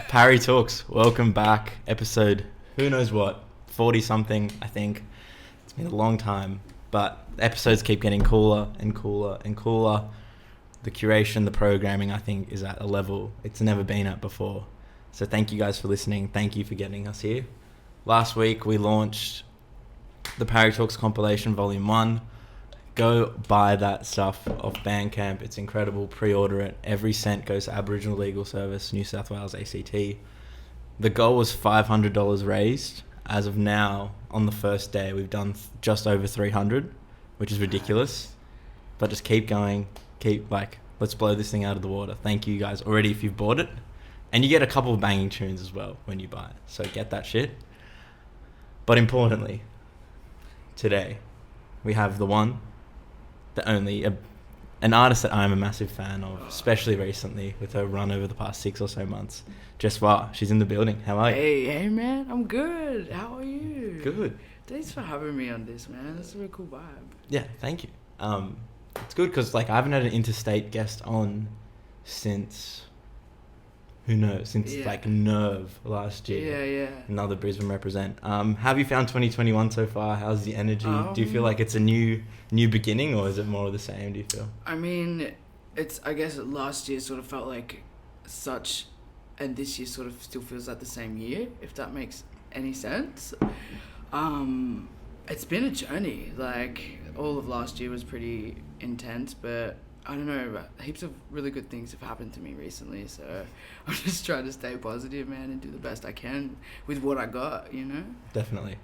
Parry Talks, welcome back. Episode, who knows what, 40 something, I think. It's been a long time, but episodes keep getting cooler and cooler and cooler. The curation, the programming, I think, is at a level it's never been at before. So thank you guys for listening. Thank you for getting us here. Last week, we launched the Parry Talks compilation, Volume 1. Go buy that stuff off Bandcamp. It's incredible. Pre-order it. Every cent goes to Aboriginal Legal Service, New South Wales, ACT. The goal was $500 raised. As of now, on the first day, we've done just over 300, which is ridiculous. But just keep going. Let's blow this thing out of the water. Thank you guys already if you've bought it. And you get a couple of banging tunes as well when you buy it. So get that shit. But importantly, today, we have the one, the only, an artist that I'm a massive fan of, especially recently with her run over the past 6 or so months. Jesswar, she's in the building. How are you? Hey man, I'm good. How are you? Good. Thanks for having me on this, man. That's a really cool vibe. Yeah, thank you. It's good because I haven't had an interstate guest on since, who knows, Nerve last year. Yeah. Another Brisbane represent. Have you found 2021 so far? How's the energy? Do you feel like it's a new beginning, or is it more of the same, do you feel? I mean, I guess last year sort of felt like such, and this year sort of still feels like the same year, if that makes any sense. It's been a journey. Like, all of last year was pretty intense, but I don't know, heaps of really good things have happened to me recently, so I'm just trying to stay positive, man, and do the best I can with what I got, you know? Definitely.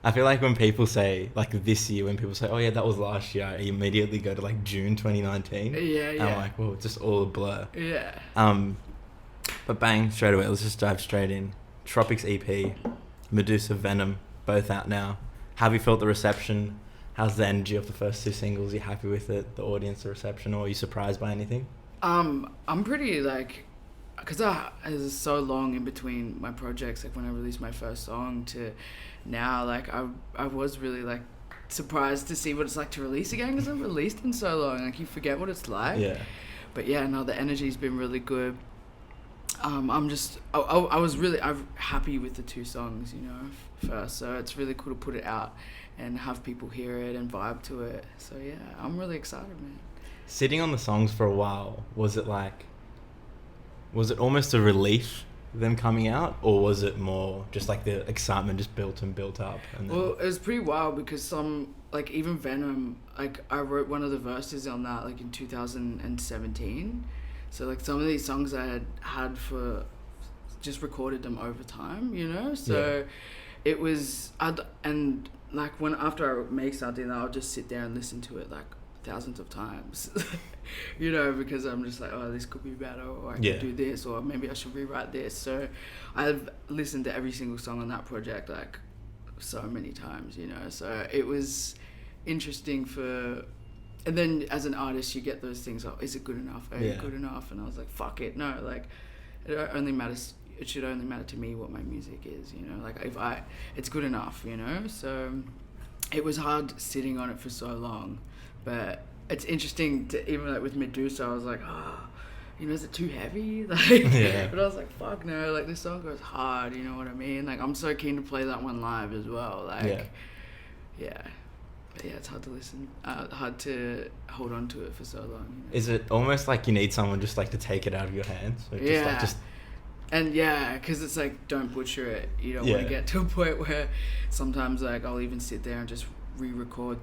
I feel like when people say, this year, when people say, oh yeah, that was last year, I immediately go to June 2019. Yeah. And I'm like, well, it's just all a blur. Yeah. But bang, straight away, let's just dive straight in. Tropixx EP, Medusa, Venom, both out now. Have you felt the reception? How's the energy of the first 2 singles? Are you happy with it, the audience, the reception, or are you surprised by anything? I'm pretty because it was so long in between my projects, when I released my first song to now, I was really surprised to see what it's like to release again, because I've released in so long, you forget what it's like. Yeah. But yeah, no, the energy's been really good. I'm happy with the 2 songs, first, so it's really cool to put it out and have people hear it and vibe to it. So yeah, I'm really excited, man. Sitting on the songs for a while, was it almost a relief, them coming out, or was it more just the excitement just built and built up? And then... Well, it was pretty wild because some, even Venom, I wrote one of the verses on that in 2017. So some of these songs I had for, just recorded them over time, So it was, after I make something, I'll just sit there and listen to it thousands of times, because I'm just oh, this could be better, or I could do this, or maybe I should rewrite this. So I've listened to every single song on that project so many times, So it was interesting and then as an artist, you get those things, is it good enough? Are you good enough? And I was like, fuck it, no, it only matters. It should only matter to me what my music is, it's good enough, So it was hard sitting on it for so long, but it's interesting to, even with Medusa, I was like, is it too heavy? But I was like, fuck no, this song goes hard, you know what I mean? I'm so keen to play that one live as well, yeah. But yeah, it's hard to listen, hard to hold on to it for so long. Is it almost you need someone just to take it out of your hands? And because it's don't butcher it. You don't want to get to a point where sometimes I'll even sit there and just re-record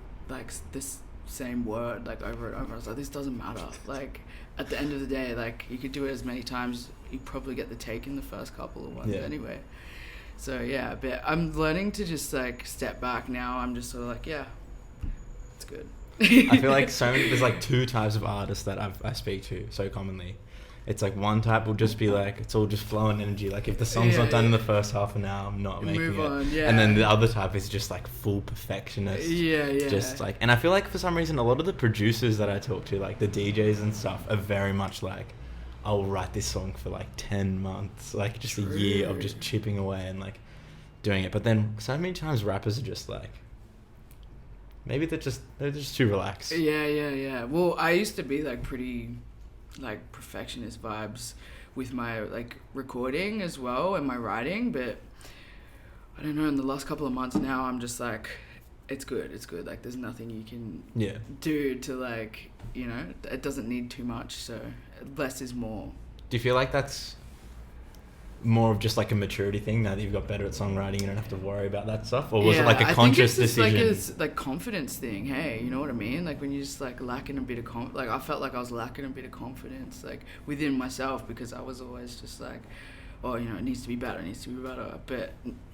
this same word over and over. I was like, this doesn't matter. At the end of the day, you could do it as many times. You probably get the take in the first couple of ones anyway. So yeah, but I'm learning to just step back now. I'm just sort of it's good. I feel there's 2 types of artists that I speak to so commonly. It's one type will just be it's all just flowing energy. If the song's not done in the first half an hour, I'm not making it. Move on, yeah. And then the other type is just full perfectionist. Yeah. Just and I feel for some reason a lot of the producers that I talk to, the DJs and stuff, are very much I'll write this song for 10 months, just True. a year of just chipping away and doing it. But then so many times rappers are just maybe they're just too relaxed. Yeah. Well, I used to be pretty perfectionist vibes with my like recording as well and my writing, but I don't know, in the last couple of months now I'm just like, it's good, like there's nothing you can do to like, you know, it doesn't need too much, so less is more. Do you feel like that's more of just like a maturity thing now that you've got better at songwriting, you don't have to worry about that stuff? Or was it like a conscious decision? I think it's like a like confidence thing, hey, you know what I mean? Like when you just like lacking a bit of like I felt like I was lacking a bit of confidence like within myself, because I was always just like, oh, you know, it needs to be better. But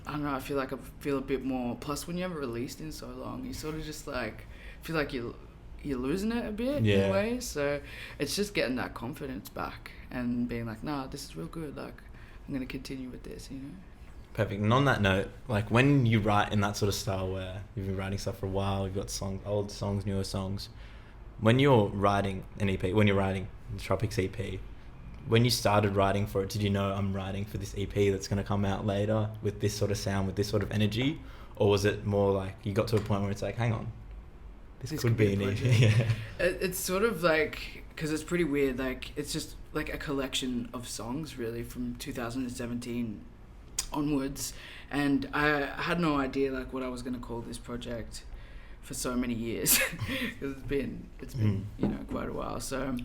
I don't know, I feel like I feel a bit more, plus when you haven't released in so long, you sort of just like feel like you're losing it a bit in a way. So it's just getting that confidence back and being like, nah, this is real good, like I'm going to continue with this, you know. Perfect. And on that note, like when you write in that sort of style where you've been writing stuff for a while, you've got songs, old songs, newer songs, when you're writing an EP, when you're writing the Tropixx EP, when you started writing for it, did you know I'm writing for this EP that's going to come out later with this sort of sound, with this sort of energy? Or was it more like you got to a point where it's like, hang on, this could be an EP? Yeah. It's sort of like, because it's pretty weird, like it's just like a collection of songs really from 2017 onwards, and I had no idea like what I was going to call this project for so many years because it's been you know, quite a while. So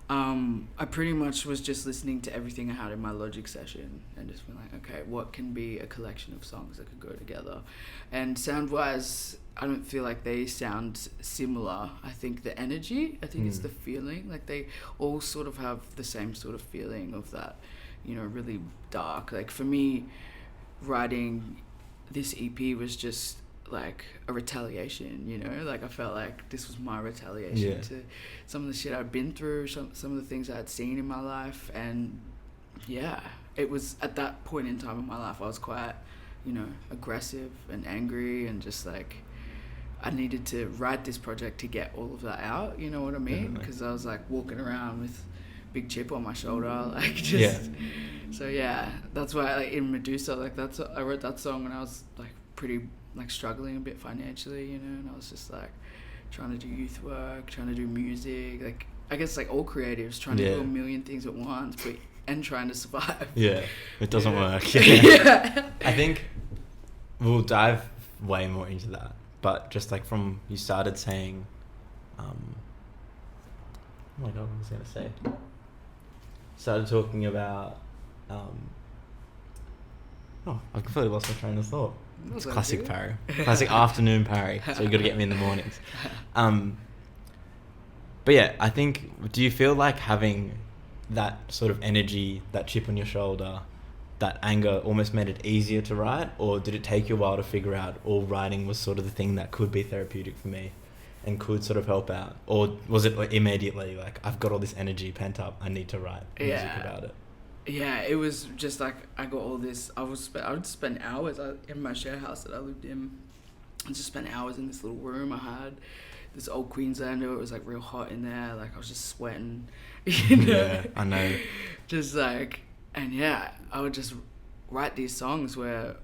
I pretty much was just listening to everything I had in my Logic session and just being like, okay, what can be a collection of songs that could go together? And sound wise, I don't feel like they sound similar. I think the energy, it's the feeling, like they all sort of have the same sort of feeling of that, you know, really dark. Like for me, writing this EP was just like a retaliation, you know, like I felt like this was my retaliation to some of the shit I'd been through, some of the things I had seen in my life. And it was at that point in time in my life I was quite, you know, aggressive and angry, and just like I needed to write this project to get all of that out, you know what I mean? Because I was like walking around with big chip on my shoulder, like just so that's why like in Medusa, like I wrote that song when I was like pretty like struggling a bit financially, you know, and I was just like trying to do youth work, trying to do music, like I guess like all creatives trying to do a million things at once, but and trying to survive. It doesn't work. I think we'll dive way more into that, but just like from you started saying oh my god, what was I gonna say? Started talking about I completely lost my train of thought. It's classic Parry. Classic afternoon Parry. So you got to get me in the mornings. But yeah, I think, do you feel like having that sort of energy, that chip on your shoulder, that anger almost made it easier to write? Or did it take you a while to figure out all writing was sort of the thing that could be therapeutic for me and could sort of help out? Or was it like immediately like, I've got all this energy pent up, I need to write music about it? Yeah, it was just like I got all this. I would spend hours in my share house that I lived in. I just spent hours in this little room I had. This old Queenslander. It was like real hot in there. Like I was just sweating. You know? Yeah, I know. Just like, and I would just write these songs where,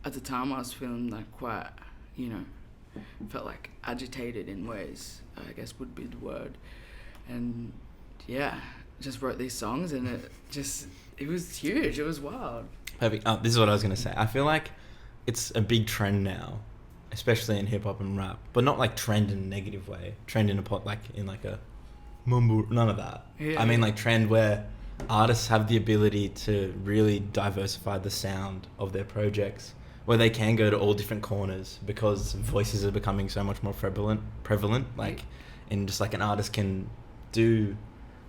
at the time I was feeling like quite, you know, felt like agitated in ways, I guess would be the word, and just wrote these songs, and it was huge. It was wild. Perfect. This is what I was going to say. I feel like it's a big trend now, especially in hip hop and rap, but not like trend in a negative way. Trend in a mumble, none of that. I mean like trend where artists have the ability to really diversify the sound of their projects, where they can go to all different corners because voices are becoming so much more prevalent. Like, and just like an artist can do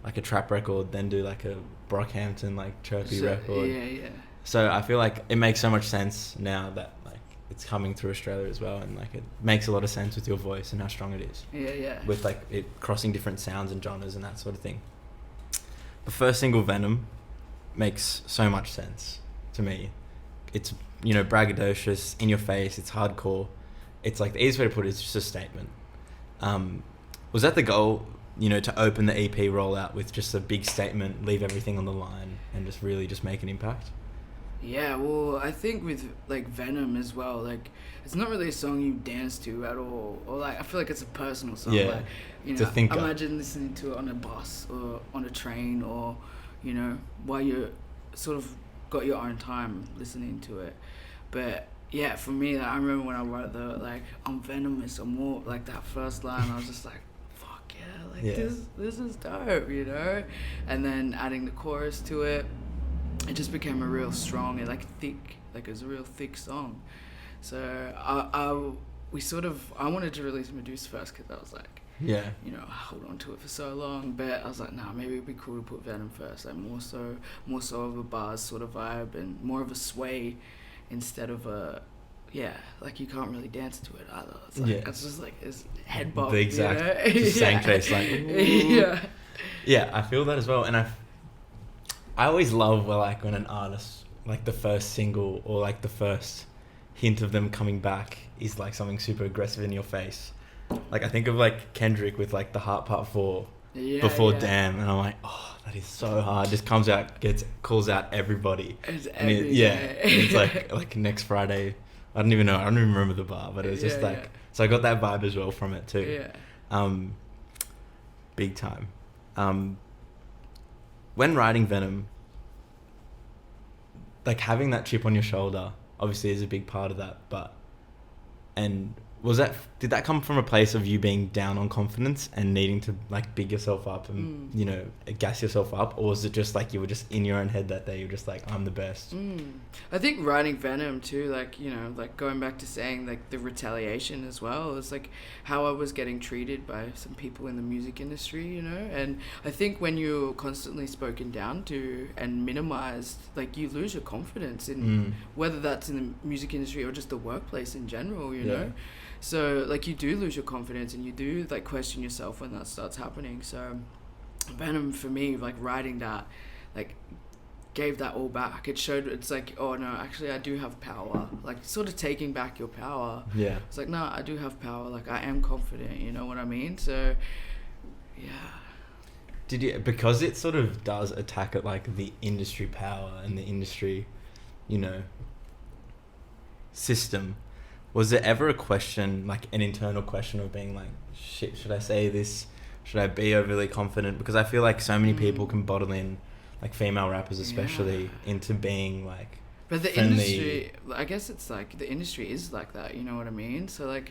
like a trap record, then do like a Brockhampton like chirpy record. So I feel like it makes so much sense now that like it's coming through Australia as well, and like it makes a lot of sense with your voice and how strong it is. With like it crossing different sounds and genres and that sort of thing. The first single, Venom, makes so much sense to me. It's, you know, braggadocious, in your face, it's hardcore. It's like the easiest way to put it is just a statement. Was that the goal, you know, to open the EP rollout with just a big statement, leave everything on the line, and just really just make an impact? Yeah, well, I think with like Venom as well, like it's not really a song you dance to at all, or like I feel like it's a personal song. Like, you know, imagine listening to it on a bus or on a train, or you know, while you sort of got your own time listening to it. But yeah, for me, like, I remember when I wrote I'm venomous or more, like that first line, I was just like, fuck yeah, like this is dope, you know? And then adding the chorus to it, it just became a real strong and thick, it was a real thick song. So I wanted to release Medusa first because I was like, you know, I hold on to it for so long, but I was like, nah, maybe it'd be cool to put Venom first, like more so of a bars sort of vibe and more of a sway instead of a, you can't really dance to it either. It's it's just it's head bob. The exact, you know? just same case, I feel that as well, and I always love when an artist, the first single or the first hint of them coming back is something super aggressive in your face. I think of Kendrick with the Heart Part 4 before Damn, and I'm like, oh, that is so hard. Just comes out, calls out everybody. It's it's next Friday. I don't even remember the bar, but it was just so I got that vibe as well from it too. Big time. When writing Venom, having that chip on your shoulder obviously is a big part of that, did that come from a place of you being down on confidence and needing to big yourself up and you know, gas yourself up, or was it just you were just in your own head that day, you were just I'm the best? I think writing Venom too, you know, going back to saying the retaliation as well, is how I was getting treated by some people in the music industry, you know. And I think when you're constantly spoken down to and minimized, you lose your confidence in whether that's in the music industry or just the workplace in general, you know. So you do lose your confidence and you do question yourself when that starts happening. So Venom for me, writing that, gave that all back. It showed, it's oh no, actually I do have power. Sort of taking back your power. Yeah. It's no, I do have power. I am confident, you know what I mean? So yeah. Did you, because it sort of does attack at the industry power and the industry, you know, system, was there ever a question, an internal question of being shit, should I say this? Should I be overly confident? Because I feel so many people can bottle in, female rappers especially, into being but the friendly. Industry, I guess it's the industry is that, you know what I mean? So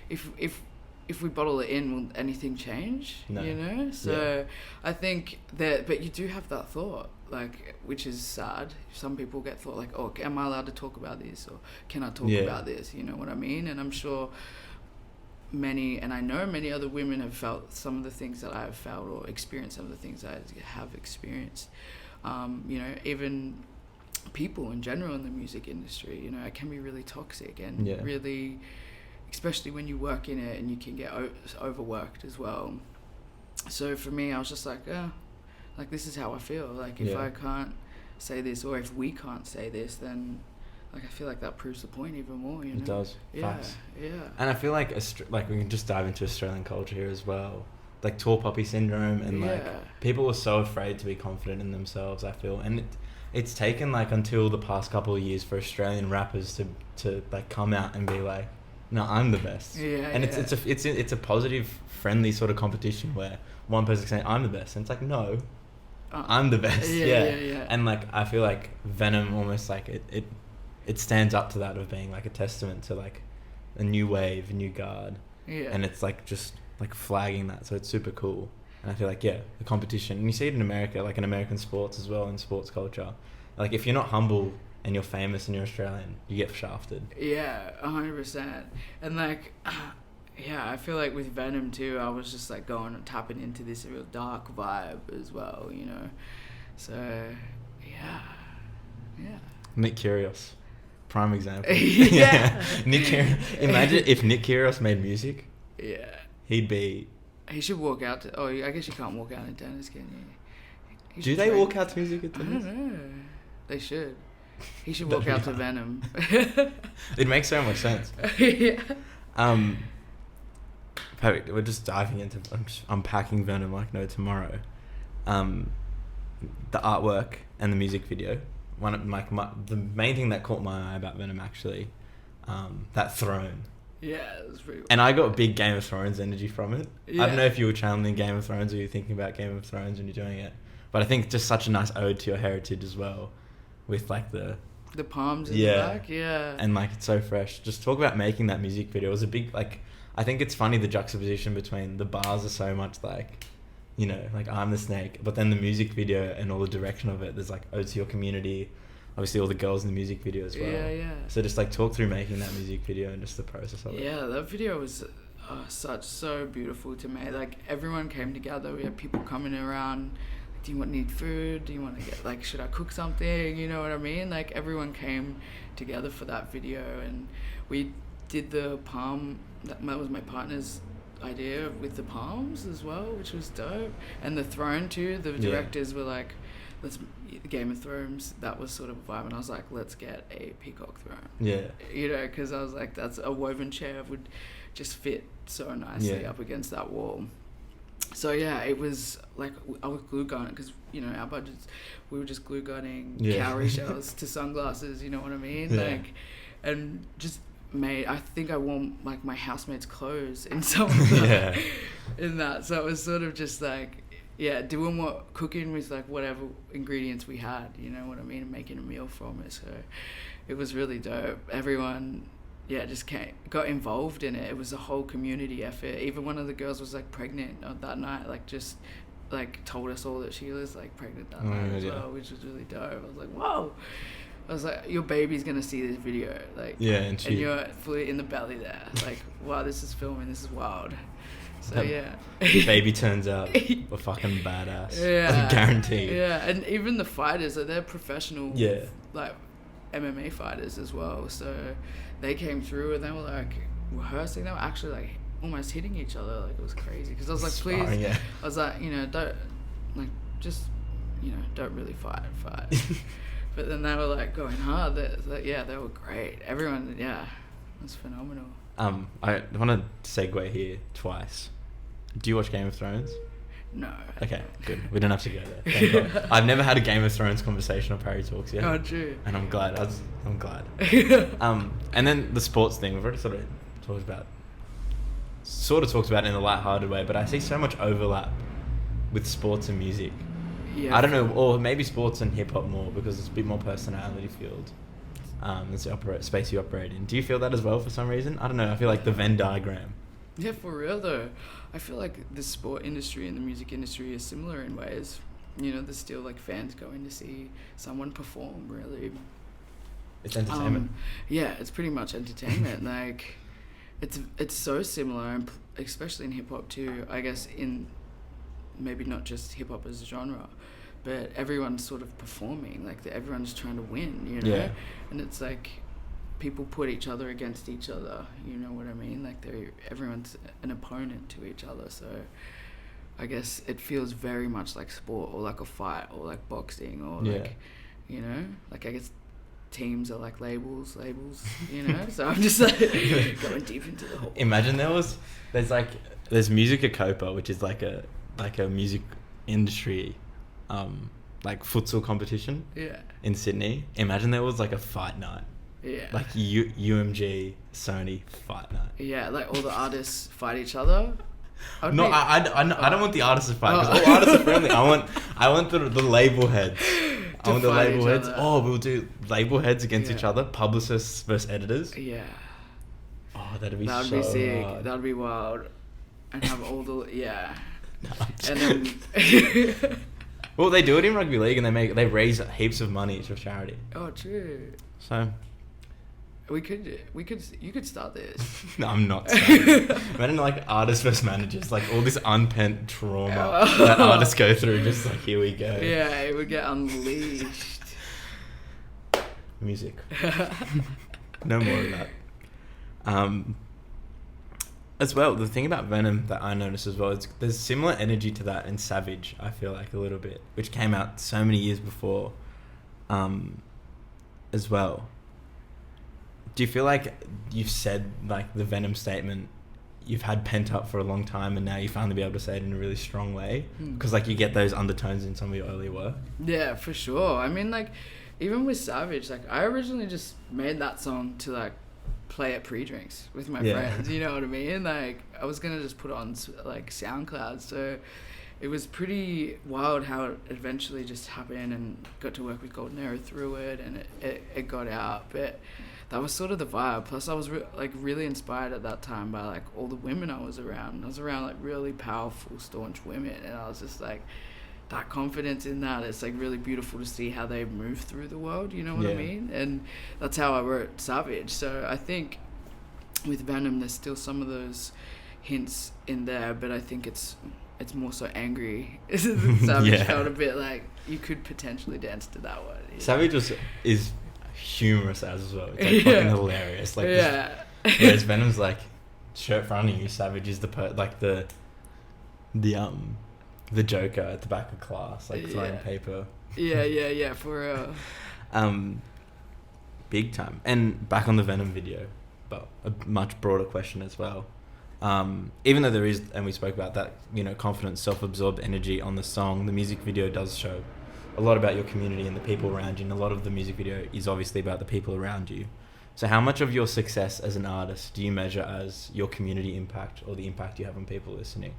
if we bottle it in, will anything change? No. You know? So I think that, but you do have that thought, which is sad. Some people get thought oh, am I allowed to talk about this? Or can I talk about this? You know what I mean? And I'm sure I know many other women have felt some of the things that I have felt, or experienced some of the things I have experienced. You know, even people in general in the music industry, you know, it can be really toxic and really, especially when you work in it, and you can get overworked as well. So for me, I was just this is how I feel. If I can't say this, or if we can't say this, then I feel that proves the point even more, you know? It does. Yeah. Facts. Yeah. And I feel we can just dive into Australian culture here as well. Tall poppy syndrome, and people are so afraid to be confident in themselves, I feel. And it's taken until the past couple of years for Australian rappers to come out and be no, I'm the best. Yeah. And it's a positive, friendly sort of competition where one person's saying I'm the best, and it's no, I'm the best. Yeah. And I feel Venom almost it stands up to that of being a testament to a new wave, a new guard. Yeah. And it's just flagging that, so it's super cool. And I feel the competition, and you see it in America, in American sports as well, in sports culture. If you're not humble and you're famous and you're Australian, you get shafted. Yeah, 100%. And I feel with Venom too, I was just going and tapping into this real dark vibe as well, you know. So yeah. Nick Kyrgios, prime example. Yeah. Nick Kyrgios. Imagine if Nick Kyrgios made music. Yeah. He should walk out to... Oh, I guess you can't walk out in tennis, can you? Do they walk out to music at tennis? I don't know. They should. He should walk out to Venom. It makes so much sense. Yeah. Perfect. We're just diving into... I'm just unpacking Venom like no tomorrow. The artwork and the music video. The main thing that caught my eye about Venom, actually, that throne. Yeah, it was pretty cool. And I got big Game of Thrones energy from it. Yeah. I don't know if you were channeling Game of Thrones or you were thinking about Game of Thrones when you're doing it, But I think just such a nice ode to your heritage as well, with like the palms in the back, and like it's so fresh. Just talk about making that music video. It was a big, like, I think it's funny the juxtaposition between the bars are so much like, you know, like I'm the snake, but then the music video and all the direction of it, there's like ode to your community, obviously all the girls in the music video as well. Yeah. So just like talk through making that music video and just the process of it. Yeah, that video was so beautiful to me. Like everyone came together. We had people coming around. Do you need food? Do you want to get, like, should I cook something? You know what I mean? Like everyone came together for that video, and we did the palm. That was my partner's idea with the palms as well, which was dope. And the throne too. The directors were like, let's Game of Thrones. That was sort of a vibe, and I was like, let's get a peacock throne. Yeah. You know, because I was like, that's a woven chair would just fit so nicely up against that wall. So yeah, it was like I was glue gunning because, you know, our budgets, we were just glue gunning cowrie shells to sunglasses. You know what I mean? Yeah. Like, and just made. I think I wore like my housemate's clothes in some of that. In that, so it was sort of just like, doing what cooking with like whatever ingredients we had. You know what I mean? And making a meal from it. So it was really dope. Everyone. Just got involved in it. It was a whole community effort. Even one of the girls was like pregnant that night, like just like told us all that she was like pregnant that night as well, which was really dope. I was like, whoa. I was like, your baby's gonna see this video, like, and you're fully in the belly there. Like, wow, this is filming. This is wild. So baby turns out a fucking badass. Yeah, guaranteed. Yeah, and even the fighters, like, they're professional. Yeah, like MMA fighters as well. So they came through and they were like rehearsing. They were actually like almost hitting each other. Like it was crazy. Because I was like, please. I was like, you know, don't like just, you know, don't really fight. But then they were like going hard. They were great. Everyone, it was phenomenal. I want to segue here twice. Do you watch Game of Thrones? No. Okay, good. We don't have to go there. Thank God. I've never had a Game of Thrones conversation on Parry Talks yet. Oh, true. And I'm glad. I'm glad. And then the sports thing, we've already sort of talked about it in a lighthearted way, but I see so much overlap with sports and music. Yeah. I don't know, or maybe sports and hip hop more because it's a bit more personality field. That's the space you operate in. Do you feel that as well for some reason? I don't know. I feel like the Venn diagram. Yeah, for real though. I feel like the sport industry and the music industry are similar in ways. You know, there's still like fans going to see someone perform, really. It's entertainment. It's pretty much entertainment. Like, it's so similar, and especially in hip hop too. I guess in maybe not just hip hop as a genre, but everyone's sort of performing. Like everyone's trying to win, you know. Yeah. And it's like people put each other against each other. You know what I mean? Like everyone's an opponent to each other. So I guess it feels very much like sport or like a fight or like boxing or like, you know, like I guess teams are like labels, you know. So I'm just like going deep into the whole. Imagine there's Musica Copa, which is like a music industry, like futsal competition. Yeah. In Sydney. Imagine there was like a fight night. Yeah. Like UMG Sony fight night. Yeah, like all the artists fight each other. I don't want the artists to fight because all artists are friendly. I want the label heads. I want the label heads. Oh, we'll do label heads against each other. Publicists versus editors. Yeah. Oh, that'd be be sick. Hard. That'd be wild. And have all the No, and then. Well, they do it in rugby league, and they raise heaps of money for charity. Oh, true. So. You could start this. No, I'm not starting. Imagine like artists versus managers, like all this unpent trauma that artists go through, just like here we go. Yeah, it would get unleashed. Music. No more of that. As well, the thing about Venom that I noticed as well is there's similar energy to that in Savage, I feel like a little bit, which came out so many years before as well. Do you feel like you've said like the Venom statement you've had pent up for a long time and now you finally be able to say it in a really strong way? Because like you get those undertones in some of your early work. Yeah, for sure. I mean, like even with Savage, like I originally just made that song to like play at pre-drinks with my friends. You know what I mean? Like I was gonna just put it on like SoundCloud. So it was pretty wild how it eventually just happened, and got to work with Golden Arrow through it, and it got out. But that was sort of the vibe. Plus I was really inspired at that time by like all the women I was around. I was around like really powerful, staunch women, and I was just like, that confidence in that, it's like really beautiful to see how they move through the world, you know what I mean? And that's how I wrote Savage. So I think with Venom there's still some of those hints in there, but I think it's more so angry. Savage felt a bit like you could potentially dance to that one. Savage is humorous as well. It's like fucking hilarious. Like whereas Venom's like shirt front of you, Savage is the Joker at the back of class, like throwing paper. Yeah, for real. Big time. And back on the Venom video, but a much broader question as well. Even though there is, and we spoke about that, you know, confident, self-absorbed energy on the song, the music video does show a lot about your community and the people around you, and a lot of the music video is obviously about the people around you. So how much of your success as an artist do you measure as your community impact, or the impact you have on people listening?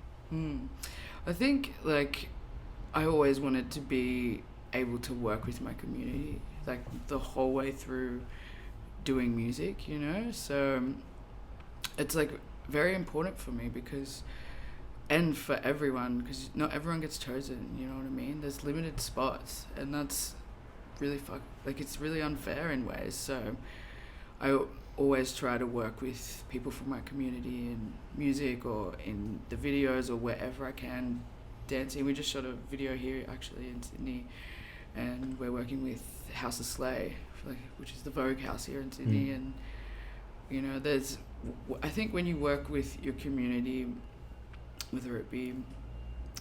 I think, like, I always wanted to be able to work with my community, like, the whole way through doing music, you know? So it's, like, very important for me because, and for everyone, because not everyone gets chosen, you know what I mean? There's limited spots, and that's really it's really unfair in ways. So I always try to work with people from my community in music or in the videos or wherever I can, dancing. We just shot a video here actually in Sydney, and we're working with House of Slay, which is the Vogue house here in Sydney. And you know, I think when you work with your community, whether it be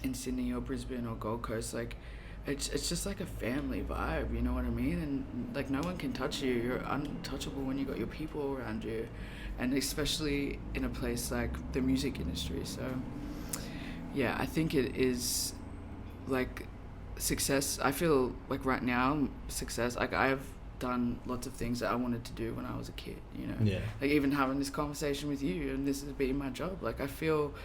in Sydney or Brisbane or Gold Coast, like it's just like a family vibe, you know what I mean? And like no one can touch you. You're untouchable when you got your people around you, and especially in a place like the music industry. So yeah, I think it is like success. I feel like right now success, like I've done lots of things that I wanted to do when I was a kid, you know? Yeah. Like even having this conversation with you, and this has been my job. Like I feel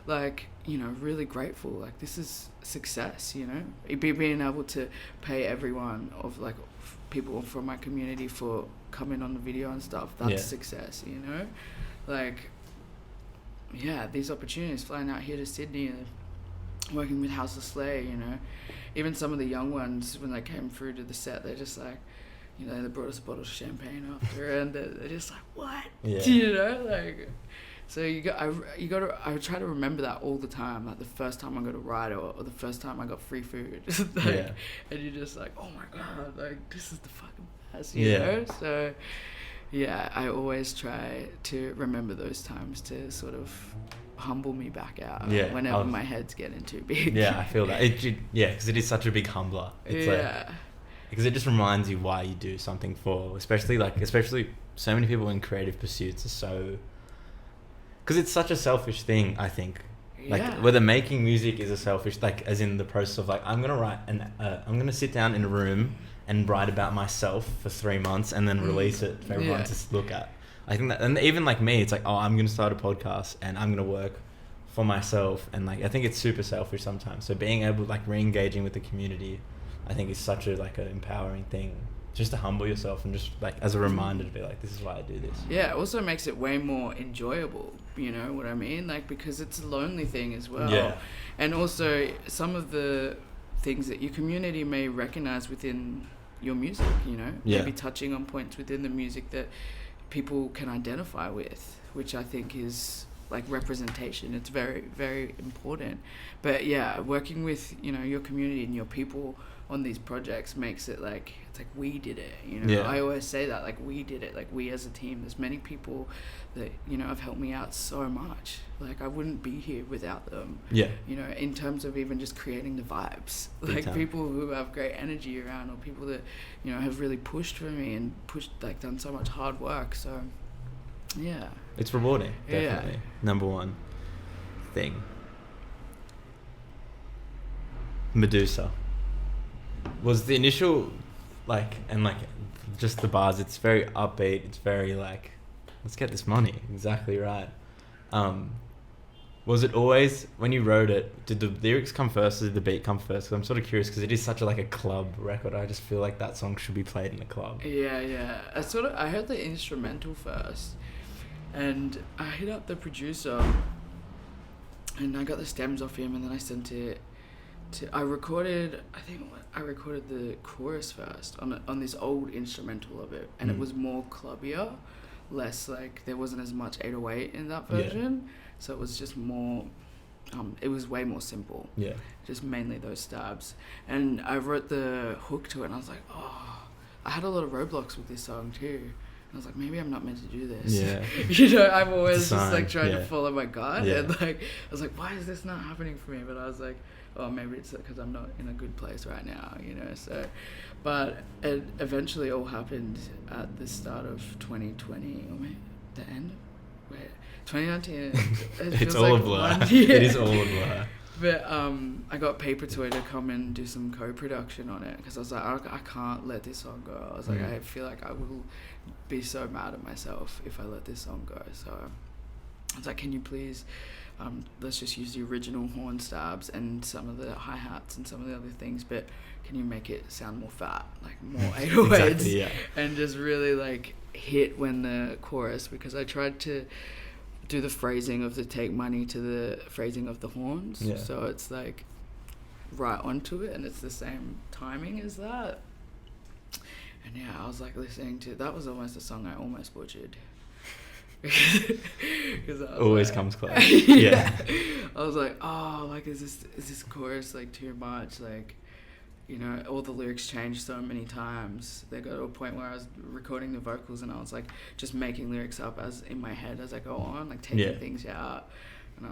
like, you know, really grateful. Like this is success, you know? Being able to pay everyone of like people from my community for coming on the video and stuff, that's success, you know? Like, yeah, these opportunities, flying out here to Sydney and working with House of Slay, you know? Even some of the young ones, when they came through to the set, they're just like, you know, they brought us a bottle of champagne after, and they're just like, what? Yeah. You know, like, so I try to remember that all the time, like the first time I got a ride or the first time I got free food, like, and you're just like, oh my god, like this is the fucking best, you know? So yeah, I always try to remember those times to sort of humble me back out whenever my head's getting too big. Yeah, I feel that. Because it is such a big humbler. It's like, because it just reminds you why you do something for, especially so many people in creative pursuits are so, because it's such a selfish thing, I think. Like whether making music is a selfish, like as in the process of like, I'm going to sit down in a room and write about myself for 3 months and then release it for everyone to look at. I think that, and even like me, it's like, oh, I'm going to start a podcast and I'm going to work for myself. And like, I think it's super selfish sometimes. So being able to like re-engaging with the community, I think is such a like an empowering thing, just to humble yourself and just like as a reminder to be like, this is why I do this. Yeah, it also makes it way more enjoyable, you know what I mean? Like, because it's a lonely thing as well. Yeah. And also some of the things that your community may recognize within your music, you know, maybe touching on points within the music that people can identify with, which I think is like representation. It's very, very important. But yeah, working with, you know, your community and your people on these projects makes it like, it's like we did it, you know. I always say that, like we did it, like we as a team. There's many people that, you know, have helped me out so much. Like I wouldn't be here without them. You know, in terms of even just creating the vibes, like people who have great energy around, or people that, you know, have really pushed for me and like done so much hard work. So yeah, it's rewarding, definitely. Number one thing, Medusa was the initial, like, and like just the bars, it's very upbeat, it's very like, let's get this money, exactly right. Was it always, when you wrote it, did the lyrics come first or did the beat come first? 'Cause I'm sort of curious because it is such a club record. I just feel like that song should be played in a club. Yeah. I heard the instrumental first, and I hit up the producer, and I got the stems off him, and then I sent it to. I recorded the chorus first on this old instrumental of it, and it was more clubbier, less there wasn't as much 808 in that version. Yeah. So it was just more, it was way more simple. Yeah. Just mainly those stabs. And I wrote the hook to it and I was like, oh, I had a lot of roadblocks with this song too. And I was like, maybe I'm not meant to do this. Yeah. I'm always just trying to follow my gut. Yeah. And I was like, why is this not happening for me? But I was like, oh, maybe it's because I'm not in a good place right now, so. But it eventually all happened at the start of 2020, or maybe the end? 2019. It's all a blur. It is all a blur. But I got Paper Toy to come and do some co-production on it because I was like, I can't let this song go. I was like, I feel like I will be so mad at myself if I let this song go. So I was like, can you please, let's just use the original horn stabs and some of the hi-hats and some of the other things, but can you make it sound more fat, more 808s, exactly, yeah. And just really hit when the chorus, because I tried to do the phrasing of the Take Money to the phrasing of the horns. Yeah. So it's right onto it and it's the same timing as that. And yeah, I was listening to, that was almost a song I almost butchered. Always comes close. Yeah. I was like, oh, is this chorus too much? All the lyrics changed so many times. They got to a point where I was recording the vocals and I was just making lyrics up as in my head as I go on, taking things out. And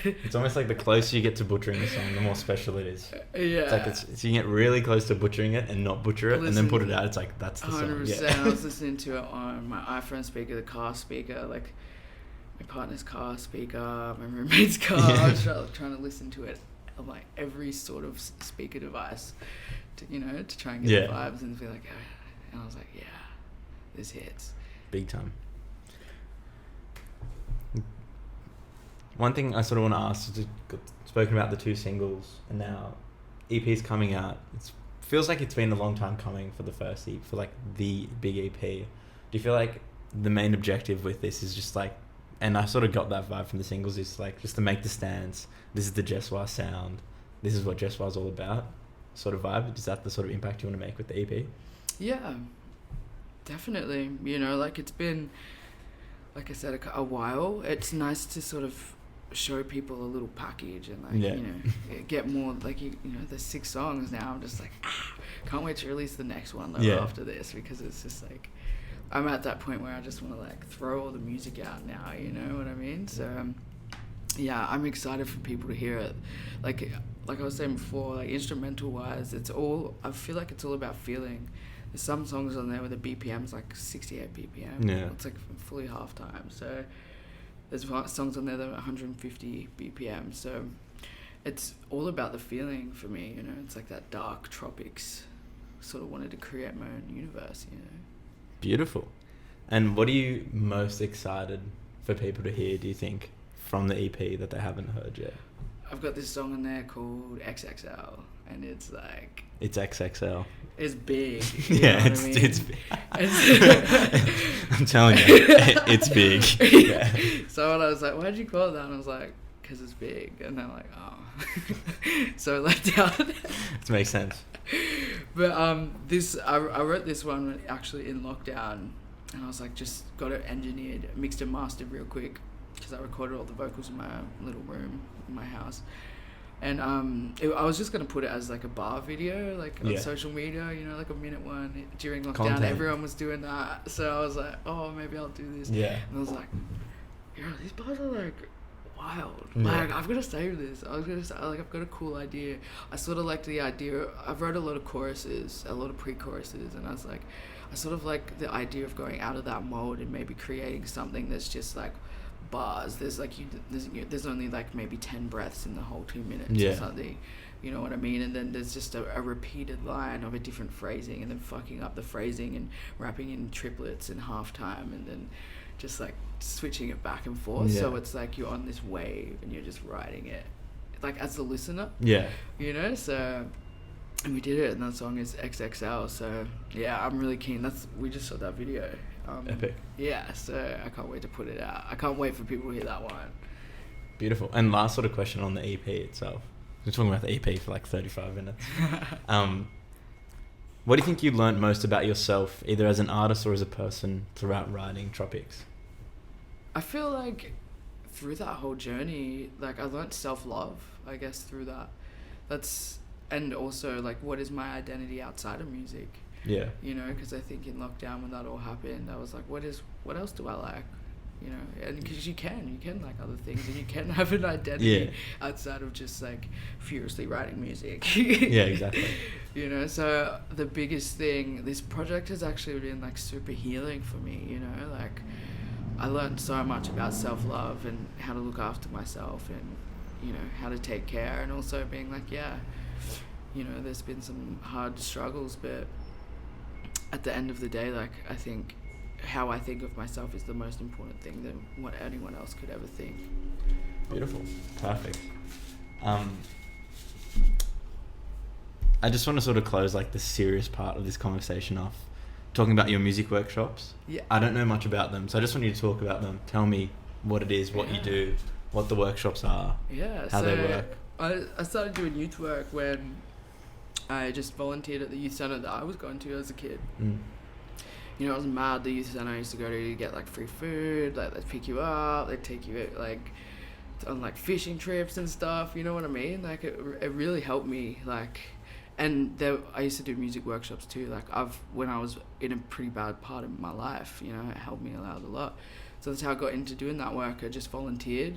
it's almost like the closer you get to butchering the song, the more special it is. Yeah. It's you get really close to butchering it and not butcher it and then put it out. It's that's the 100%. song. Yeah. I was listening to it on my iPhone speaker, the car speaker, my partner's car speaker, my roommate's car. Yeah. I was trying to listen to it on every sort of speaker device to try and get the vibes and feel and I was like, yeah, this hits. Big time. One thing I sort of want to ask is, spoken about the 2 singles and now EP's coming out. It feels like it's been a long time coming for the first EP, for the big EP. Do you feel like the main objective with this is just and I sort of got that vibe from the singles, is just to make the stance, this is the Jesswar sound, this is what Jesswar's all about sort of vibe? Is that the sort of impact you want to make with the EP? Yeah, definitely. It's been, like I said, a while. It's nice to sort of show people a little package and get more, there's 6 songs now. I'm just can't wait to release the next one after this, because it's just I'm at that point where I just want to throw all the music out now, you know what I mean? So yeah, I'm excited for people to hear it. Like I was saying before, instrumental wise, I feel like it's all about feeling. There's some songs on there where the BPM's 68 BPM. Yeah. It's fully half time. So there's songs on there that are 150 BPM. So it's all about the feeling for me, It's that dark Tropixx, sort of wanted to create my own universe, Beautiful. And what are you most excited for people to hear, do you think, from the EP that they haven't heard yet? I've got this song in there called XXL, and it's It's XXL. It's big. Yeah, it's big. I'm telling you, it's big. Yeah. So when I was like, why'd you call it that? And I was like, because it's big. And they're like, oh. So let down. It makes sense. But I wrote this one actually in lockdown, and I was just got it engineered, mixed and mastered real quick, because I recorded all the vocals in my little room in my house. And I was just going to put it as a bar video, on social media, a minute one during lockdown. Content. Everyone was doing that. So I was like, oh, maybe I'll do this. Yeah. And I was like, yeah, these bars are wild. Yeah. I've got to save this. I've got a cool idea. I sort of liked the idea. I've wrote a lot of choruses, a lot of pre-choruses, and I sort of like the idea of going out of that mode and maybe creating something that's just bars. There's there's only maybe 10 breaths in the whole 2 minutes or something. You know what I mean? And then there's just a repeated line of a different phrasing, and then fucking up the phrasing and rapping in triplets and halftime, and then just like switching it back and forth. So it's like you're on this wave and you're just riding it, like as the listener. Yeah. You know, so. And we did it, and that song is XXL. So yeah, I'm really keen. We just shot that video. Epic. Yeah, so I can't wait to put it out. I can't wait for people to hear that one. Beautiful. And last sort of question on the EP itself. We're talking about the EP for like 35 minutes. What do you think you learned most about yourself, either as an artist or as a person, throughout writing Tropixx? I feel like through that whole journey, like I learned self-love, I guess, through that. And also like, what is my identity outside of music? Yeah. You know, because I think in lockdown when that all happened, I was like, what else do I like? You know, and because you can like other things, and you can have an identity outside of just like furiously writing music. Yeah, exactly. You know, so the biggest thing, this project has actually been like super healing for me, you know, like I learned so much about self-love and how to look after myself and, you know, how to take care, and also being like, you know, there's been some hard struggles, but at the end of the day, like, I think how I think of myself is the most important thing than what anyone else could ever think. Beautiful. Perfect. I just want to sort of close like the serious part of this conversation off, talking about your music workshops. Yeah. I don't know much about them, so I just want you to talk about them. Tell me what it is, what you do, what the workshops are, how they work. I started doing youth work when I just volunteered at the youth centre that I was going to as a kid. You know, I was mad. The youth centre I used to go to get like free food, like they'd pick you up, they'd take you like on like fishing trips and stuff. You know what I mean? Like it really helped me. Like, and I used to do music workshops too. Like when I was in a pretty bad part of my life, you know, it helped me out a lot. So that's how I got into doing that work. I just volunteered.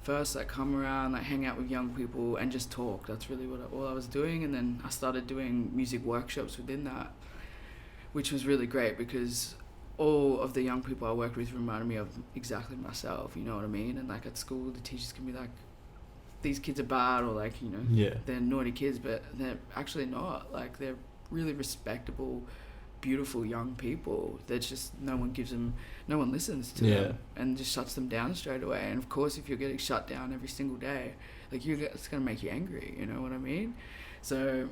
First, like come around, like hang out with young people and just talk. That's really all I was doing. And then I started doing music workshops within that, which was really great because all of the young people I worked with reminded me of exactly myself, you know what I mean? And like at school, the teachers can be like, these kids are bad, or like, you know, they're naughty kids, but they're actually not. Like they're really respectable, beautiful young people. They're just, no one listens to them and just shuts them down straight away. And of course, if you're getting shut down every single day, like it's going to make you angry, you know what I mean? So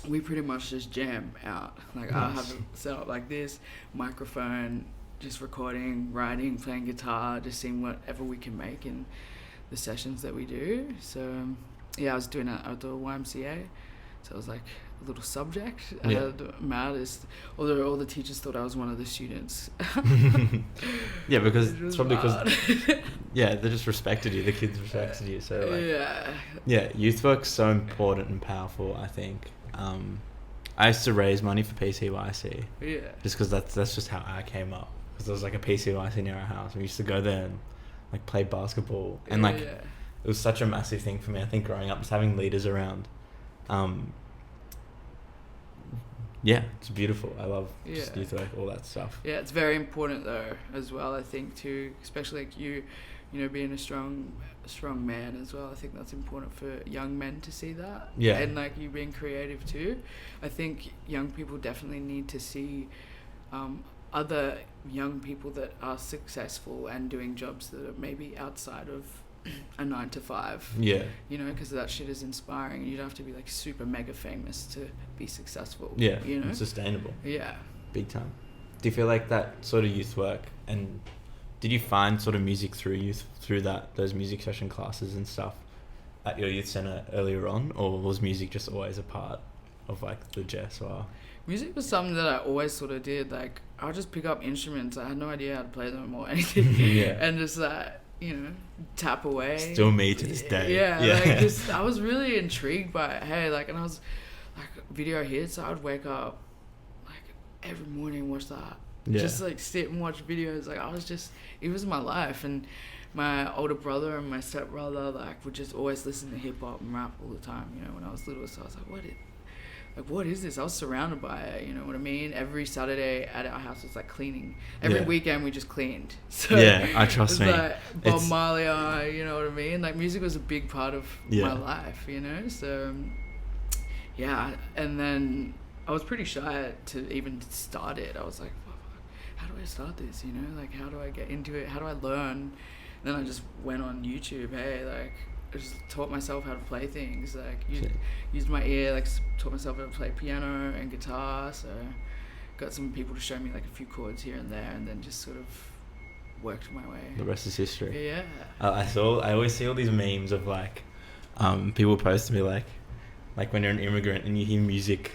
we pretty much just jam out. Like I'll have it set up like this, microphone, just recording, writing, playing guitar, just seeing whatever we can make in the sessions that we do. So I was doing that at the YMCA. So it was like a little subject. Maddest, although all the teachers thought I was one of the students. Yeah, because it's probably because they just respected you. The kids respected you. So like, youth work's so important and powerful, I think. I used to raise money for PCYC. Yeah. Just because that's just how I came up. Because there was like a PCYC near our house. We used to go there and like play basketball. And like it was such a massive thing for me. I think growing up, just having leaders around. It's beautiful. I love just youth work, all that stuff. Yeah, it's very important though as well, I think too, especially like you know, being a strong man as well. I think that's important for young men to see that. Yeah. And like you being creative too. I think young people definitely need to see other young people that are successful and doing jobs that are maybe outside of a 9-to-5. Yeah. You know, because that shit is inspiring. You don't have to be like super mega famous to be successful. Yeah. You know, sustainable. Yeah. Big time. Do you feel like that sort of youth work, and did you find sort of music through those music session classes and stuff at your youth centre earlier on, or was music just always a part of like the Jesswar? Music was something that I always sort of did. Like I'll just pick up instruments. I had no idea how to play them or anything. And just you know, tap away. Still me to this day. Yeah. Like just I was really intrigued by it. Hey, like, and I was like, video hits. So I would wake up like every morning and watch that. Yeah. Just like sit and watch videos. Like it was my life. And my older brother and my stepbrother like would just always listen to hip hop and rap all the time. You know, when I was little. So I was like, what is this? I was surrounded by it, you know what I mean? Every Saturday at our house was like cleaning. Every weekend we just cleaned. So I trust me. Like Bob Marley, you know what I mean? Like music was a big part of my life, you know? So and then I was pretty shy to even start it. I was like, how do I start this? You know, like, how do I get into it? How do I learn? Then I just went on YouTube. Hey, like, I just taught myself how to play things. Like, used my ear. Like, taught myself how to play piano and guitar. So, got some people to show me like a few chords here and there, and then just sort of worked my way. The rest is history. Yeah. I always see all these memes of like, people post to me like when you're an immigrant and you hear music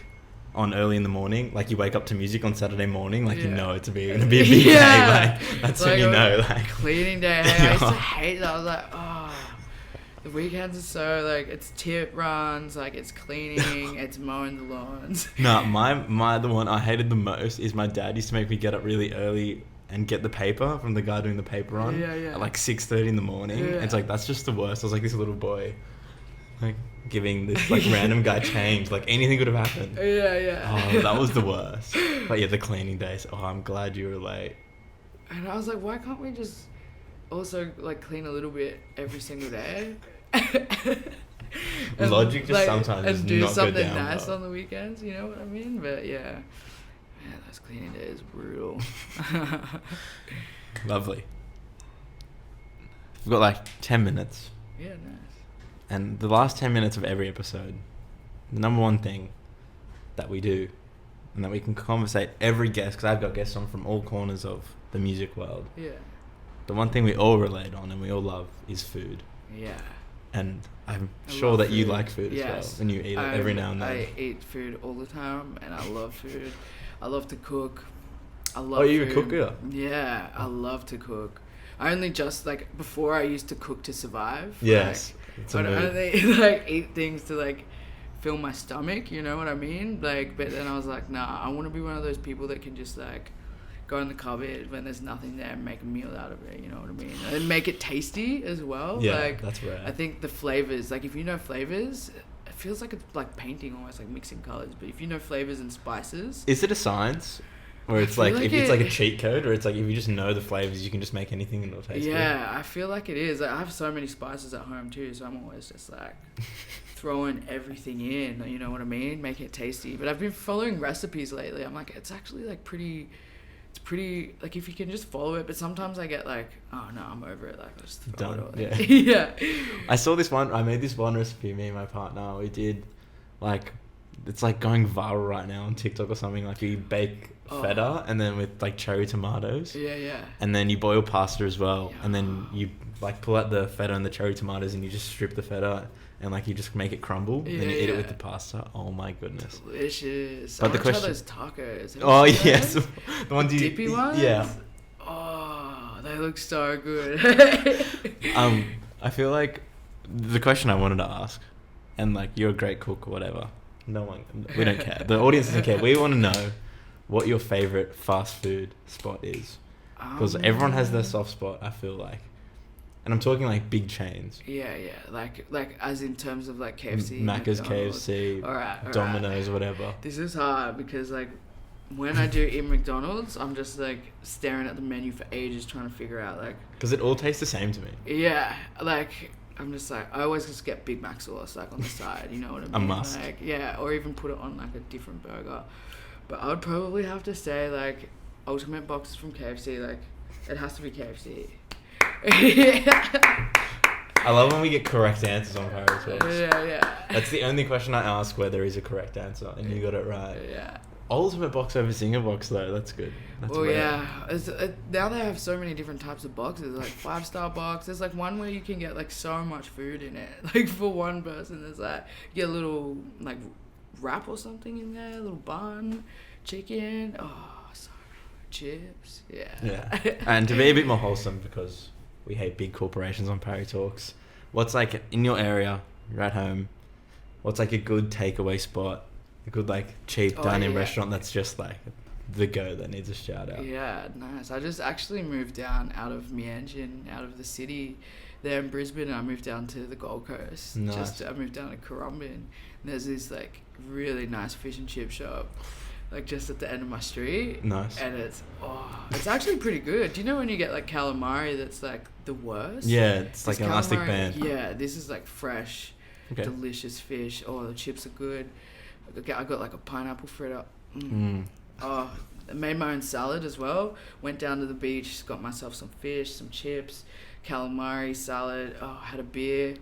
on early in the morning, like you wake up to music on Saturday morning, like you know it's gonna be a big day. Like that's like when you know, like cleaning day. Hey, I used to hate that. I was like, oh, the weekends are so like it's tip runs, like it's cleaning, it's mowing the lawns. No, the one I hated the most is my dad used to make me get up really early and get the paper from the guy doing the paper run at like 6:30 in the morning. Yeah. It's like that's just the worst. I was like this little boy, like giving this like random guy change, like anything could have happened. Oh, that was the worst. But yeah, the cleaning days. Oh, I'm glad you were late. And I was like, why can't we just also like clean a little bit every single day? Logic just like, sometimes and do something nice on the weekends. You know what I mean? But yeah, man, those cleaning days brutal. Lovely. We've got like 10 minutes. Yeah, nice. And the last 10 minutes of every episode, the number one thing that we do and that we can conversate every guest, because I've got guests on from all corners of the music world. Yeah. The one thing we all relate on and we all love is food. Yeah. And I'm sure that you like food as well, and you eat it every now and then. I eat food all the time, and I love food. I love to cook. I love. Oh, you're a cooker? Yeah, I love to cook. I only just like before I used to cook to survive. Yes. Like, I only like eat things to like fill my stomach. You know what I mean? Like, but then I was like, nah, I want to be one of those people that can just like go in the cupboard when there's nothing there and make a meal out of it. You know what I mean? And make it tasty as well. Yeah, like, that's rare. I think the flavors, like if you know flavors, it feels like it's like painting, almost like mixing colors. But if you know flavors and spices, is it a science? Or it's like if it's like a cheat code, or it's like if you just know the flavors, you can just make anything and it'll taste good. Yeah, I feel like it is. Like, I have so many spices at home too, so I'm always just like throwing everything in. You know what I mean? Making it tasty. But I've been following recipes lately. I'm like, it's actually like pretty. It's pretty like if you can just follow it. But sometimes I get like, oh no, I'm over it. Like let's throw it away. Yeah. Yeah. I saw this one. I made this one recipe. Me and my partner, we did like. It's like going viral right now on TikTok or something. Like you bake feta and then with like cherry tomatoes. Yeah. And then you boil pasta as well. Yeah. And then you like pull out the feta and the cherry tomatoes and you just strip the feta and like you just make it crumble. And then you eat it with the pasta. Oh my goodness. Delicious. But I want to try those tacos. Oh yes. The ones dippy ones? Yeah. Oh, they look so good. I feel like the question I wanted to ask, and like you're a great cook or whatever. We don't care. The audience doesn't care. We want to know what your favorite fast food spot is, because everyone has their soft spot. I feel like, and I'm talking like big chains. Yeah, like as in terms of like KFC, Macca's, McDonald's. KFC, all right. Domino's, whatever. This is hard because like when I do eat McDonald's, I'm just like staring at the menu for ages trying to figure out like. Because it all tastes the same to me. Yeah, like. I'm just like, I always just get Big Mac sauce like on the side, you know what I mean? A must. Like, yeah, or even put it on like a different burger. But I would probably have to say like ultimate boxes from KFC, like it has to be KFC. I love when we get correct answers on Parry Talks. Yeah. That's the only question I ask where there is a correct answer, and you got it right. Yeah. Ultimate box over single box though, that's good. That's rare. Yeah. Now they have so many different types of boxes, like 5-star box. There's like one where you can get like so much food in it. Like for one person, there's like you get a little like wrap or something in there, a little bun, chicken. Oh, so chips. Yeah. And to be a bit more wholesome, because we hate big corporations on Parry Talks. What's like in your area, you're at home, what's like a good takeaway spot? A good like cheap dining restaurant that's just like the go that needs a shout out. Yeah, nice. I just actually moved down out of Mianjin, out of the city there in Brisbane, and I moved down to the Gold Coast. Nice. I moved down to Currumbin, and there's this like really nice fish and chip shop like just at the end of my street. Nice. And it's actually pretty good. Do you know when you get like calamari that's like the worst? Yeah, it's like an elastic band. Yeah, this is like fresh, delicious fish. Oh, the chips are good. I got like a pineapple fritter. Oh, it made made my own salad as well. Went down to the beach, got myself some fish, some chips, calamari salad. Oh, had a beer.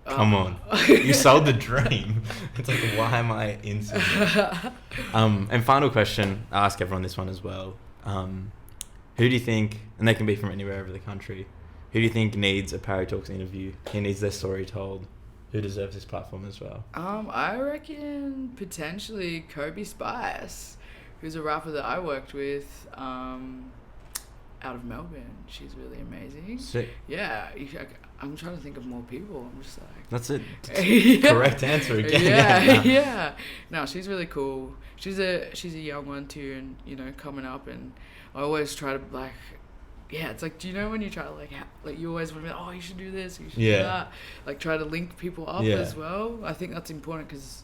Come on. You sold the dream. It's like, why am I in Sydney? And final question, I ask everyone this one as well. Who do you think, and they can be from anywhere over the country, who do you think needs a Parry Talks interview? Who needs their story told? Who deserves this platform as well? I reckon potentially Kobe Spice, who's a rapper that I worked with out of Melbourne. She's really amazing. Sick. Yeah, I'm trying to think of more people. I'm just like... That's it. Yeah. Correct answer again. Yeah, yeah. No, she's really cool. She's a young one too, and, you know, coming up, and I always try to, like... Yeah, it's like, do you know when you try to, like you always want to be like, oh, you should do this, you should do that. Like, try to link people up as well. I think that's important because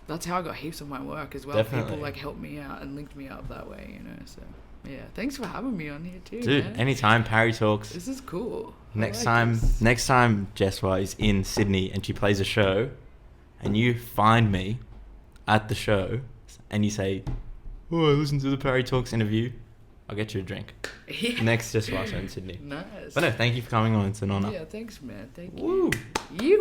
that's how I got heaps of my work as well. Definitely. People, like, helped me out and linked me up that way, you know, so... Yeah, thanks for having me on here too, dude, man. Anytime. Parry Talks. This is cool. Next time Jesswar is in Sydney and she plays a show and you find me at the show and you say, oh, I listened to the Parry Talks interview, I'll get you a drink. Yeah. Next Jesswar show in Sydney. Nice. But no, thank you for coming on. It's an honor. Yeah, thanks, man. Thank Woo. you. You.